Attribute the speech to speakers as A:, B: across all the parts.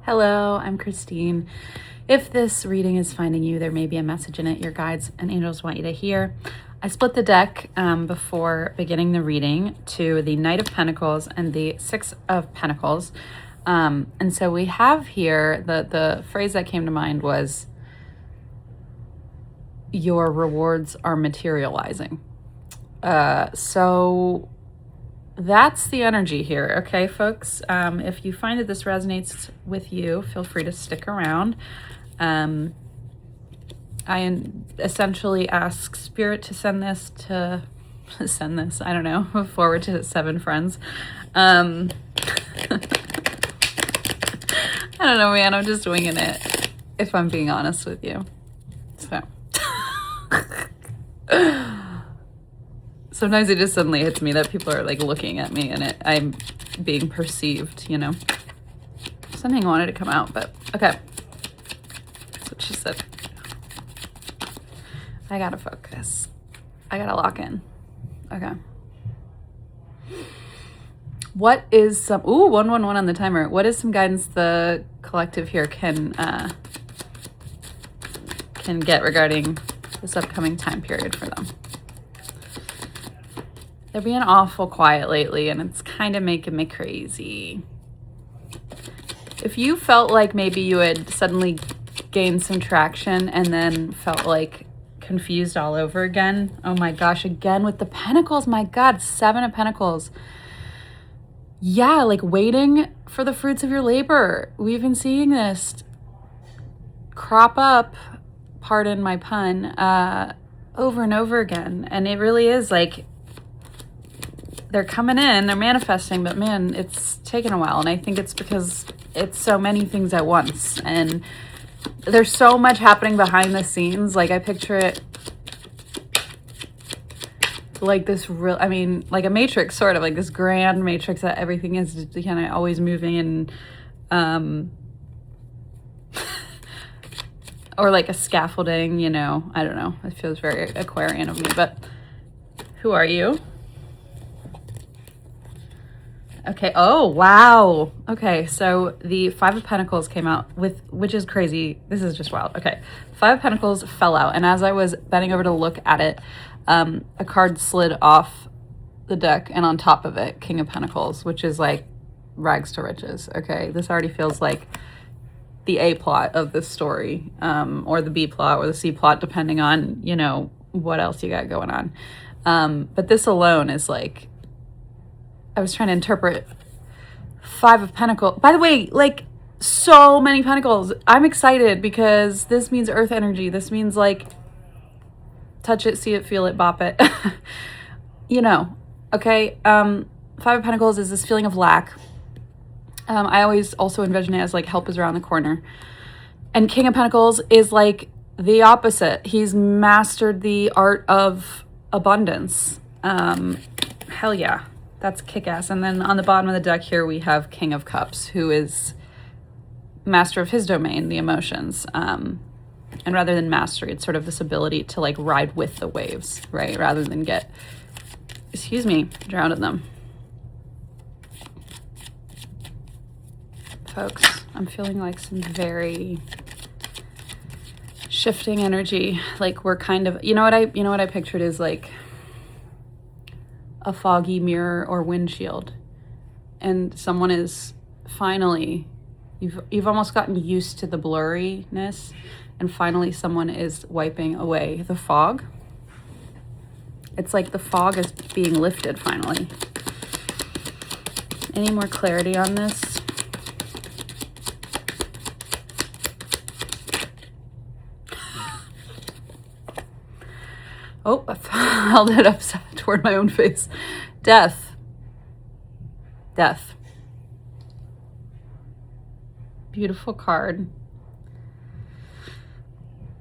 A: Hello, I'm Christine. If this reading is finding you, there may be a message in it your guides and angels want you to hear. I split the deck before beginning the reading to the Knight of Pentacles and the Six of Pentacles. And so we have here, the phrase that came to mind was, your rewards are materializing. So that's the energy here, okay, folks? If you find that this resonates with you, feel free to stick around. I essentially ask Spirit to send this, I don't know, forward to 7 friends. I don't know, man, I'm just winging it, if I'm being honest with you. So. Sometimes it just suddenly hits me that people are like looking at me and I'm being perceived, you know. Something wanted to come out, but okay. That's what she said. I gotta focus. I gotta lock in. Okay. What is some, 111 on the timer. What is some guidance the collective here can get regarding this upcoming time period for them? They're being awful quiet lately, and it's kind of making me crazy. If you felt like maybe you had suddenly gained some traction and then felt like confused all over again, oh my gosh, again with the Pentacles, my God, 7 of Pentacles. Yeah, like waiting for the fruits of your labor. We've been seeing this crop up, pardon my pun, over and over again. And it really is like, they're coming in, they're manifesting, but man, it's taken a while. And I think it's because it's so many things at once. And there's so much happening behind the scenes. Like I picture it like this real, like a matrix, sort of like this grand matrix that everything is kind of always moving and, or like a scaffolding, you know, I don't know. It feels very Aquarian of me, but who are you? Okay. Oh, wow. Okay. So the 5 of Pentacles came out which is crazy. This is just wild. Okay. 5 of Pentacles fell out. And as I was bending over to look at it, a card slid off the deck and on top of it, King of Pentacles, which is like rags to riches. Okay. This already feels like the A plot of this story, or the B plot or the C plot, depending on, you know, what else you got going on. But this alone is like, I was trying to interpret 5 of Pentacles. By the way, like so many Pentacles. I'm excited because this means earth energy. This means like touch it, see it, feel it, bop it. You know, okay. 5 of Pentacles is this feeling of lack. I always also envision it as like help is around the corner. And King of Pentacles is like the opposite. He's mastered the art of abundance. Hell yeah. That's kick-ass. And then on the bottom of the deck here, we have King of Cups, who is master of his domain, the emotions. And rather than mastery, it's sort of this ability to like ride with the waves, right? Rather than get, drowned in them. Folks, I'm feeling like some very shifting energy. Like we're kind of, you know what I pictured is like a foggy mirror or windshield, and someone is finally, you've almost gotten used to the blurriness, and finally someone is wiping away the fog. It's like the fog is being lifted finally. Any more clarity on this? Oh, I held it up toward my own face. Death. Death. Beautiful card.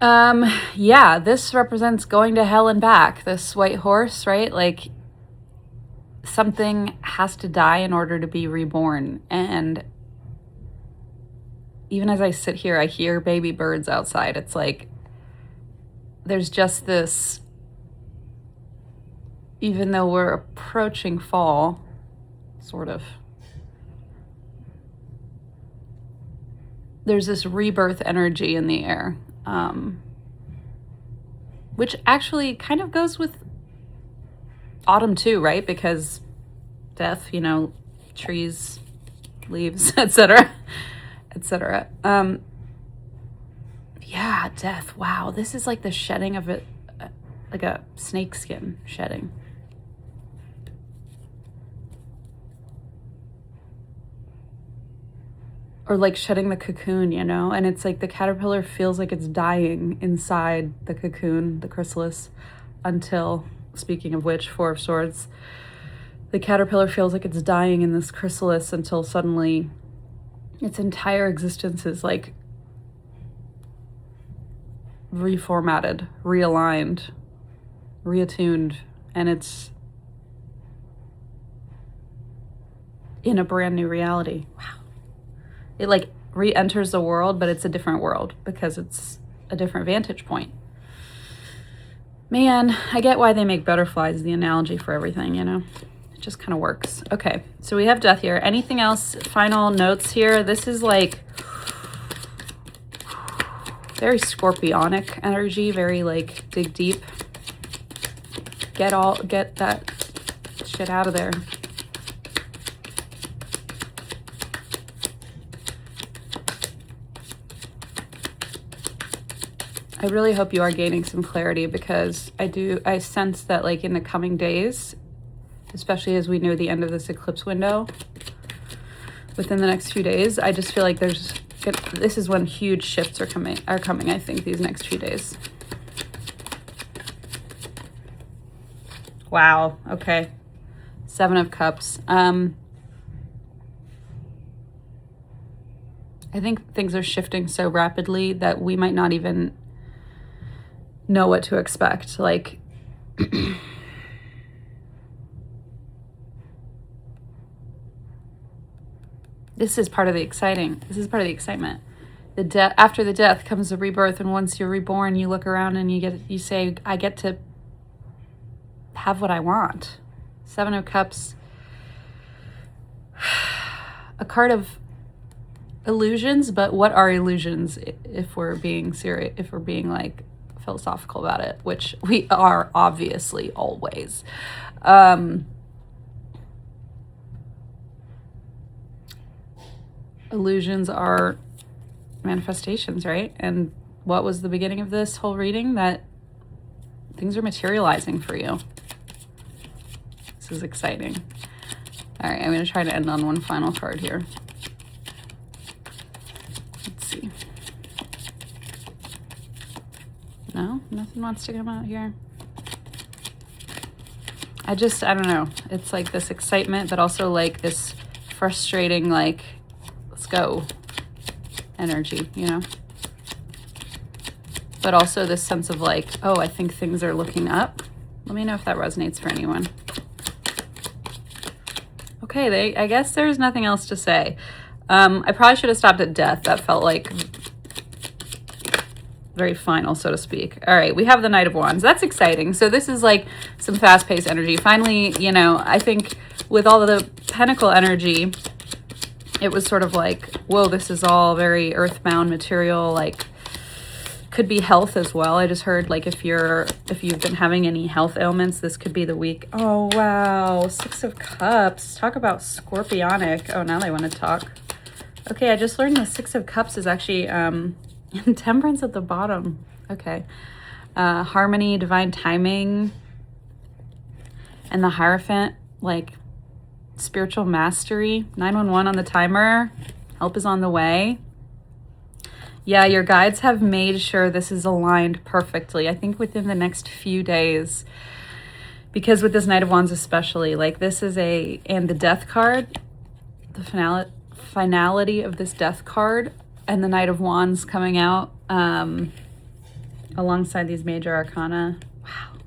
A: Yeah, this represents going to hell and back. This white horse, right? Like something has to die in order to be reborn. And even as I sit here, I hear baby birds outside. It's like there's just this, even though we're approaching fall, sort of, there's this rebirth energy in the air, which actually kind of goes with autumn too, right? Because death, you know, trees, leaves, etc., etc. Yeah, death. Wow, this is like the shedding of it, like a snake skin shedding. Or like shedding the cocoon, you know? And it's like the caterpillar feels like it's dying inside the cocoon, the chrysalis, until, speaking of which, Four of Swords, the caterpillar feels like it's dying in this chrysalis until suddenly its entire existence is like reformatted, realigned, reattuned, and it's in a brand new reality. Wow. It like re-enters the world, but it's a different world because it's a different vantage point. Man, I get why they make butterflies the analogy for everything, you know? It just kind of works. Okay, so we have death here. Anything else? Final notes here. This is like very scorpionic energy, very like dig deep. Get that shit out of there. I really hope you are gaining some clarity, because I sense that like in the coming days, especially as we near the end of this eclipse window, within the next few days, I just feel like this is when huge shifts are coming, I think, these next few days. Wow, okay. Seven of Cups. I think things are shifting so rapidly that we might not even know what to expect. Like, this is part of the excitement. After the death comes the rebirth, and once you're reborn, you look around and you say, I get to have what I want. Seven of Cups, a card of illusions, but what are illusions if we're being serious, if we're being like philosophical about it, which we are obviously always. Illusions are manifestations, right? And what was the beginning of this whole reading? That things are materializing for you. This is exciting. All right, I'm going to try to end on one final card here. Let's see. No, nothing wants to come out here. I don't know. It's like this excitement, but also like this frustrating, like, let's go energy, you know? But also this sense of like, oh, I think things are looking up. Let me know if that resonates for anyone. Okay, I guess there's nothing else to say. I probably should have stopped at death. That felt like very final, so to speak. All right, we have the Knight of Wands. That's exciting. So this is like some fast-paced energy. Finally, you know, I think with all of the Pentacle energy, it was sort of like, whoa, this is all very earthbound material, like could be health as well. I just heard like if you've been having any health ailments, this could be the week. Oh, wow. Six of Cups. Talk about scorpionic. Oh, now they want to talk. Okay, I just learned the Six of Cups is actually Temperance at the bottom. Okay. Harmony, divine timing, and the Hierophant, like spiritual mastery. 911 on the timer. Help is on the way. Yeah, your guides have made sure this is aligned perfectly. I think within the next few days, because with this Knight of Wands especially, like this is and the Death card, the finality of this Death card, and the Knight of Wands coming out alongside these major arcana. Wow.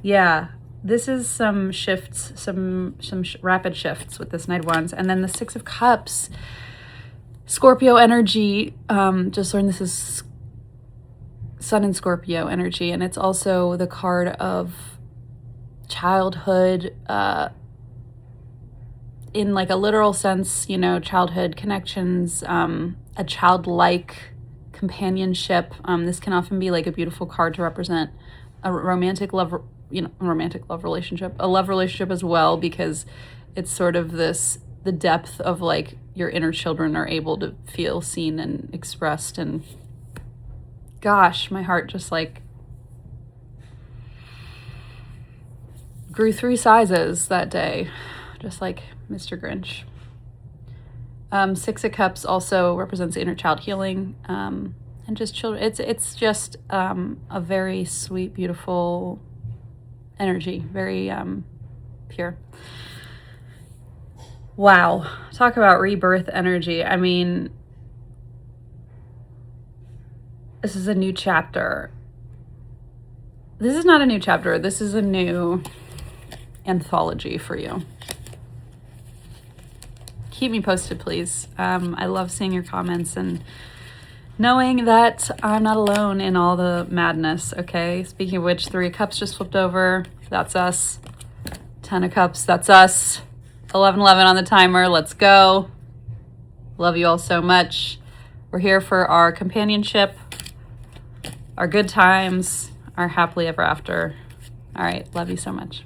A: Yeah, this is some shifts, some rapid shifts with this Knight of Wands. And then the Six of Cups, Scorpio energy. Just learned this is Sun and Scorpio energy. And it's also the card of childhood in like a literal sense, you know, childhood connections, a childlike companionship. This can often be like a beautiful card to represent a romantic love, you know, romantic love relationship, a love relationship as well, because it's sort of this, the depth of like your inner children are able to feel seen and expressed. And gosh, my heart just like grew 3 sizes that day, just like Mr. Grinch. 6 of Cups also represents inner child healing, and just children. It's just a very sweet, beautiful energy, very pure. Wow, talk about rebirth energy. I mean, this is a new chapter. This is not a new chapter. This is a new anthology for you. Keep me posted, please. I love seeing your comments and knowing that I'm not alone in all the madness, okay? Speaking of which, 3 of Cups just flipped over. That's us. 10 of Cups, that's us. 11:11 on the timer. Let's go. Love you all so much. We're here for our companionship, our good times, our happily ever after. All right. Love you so much.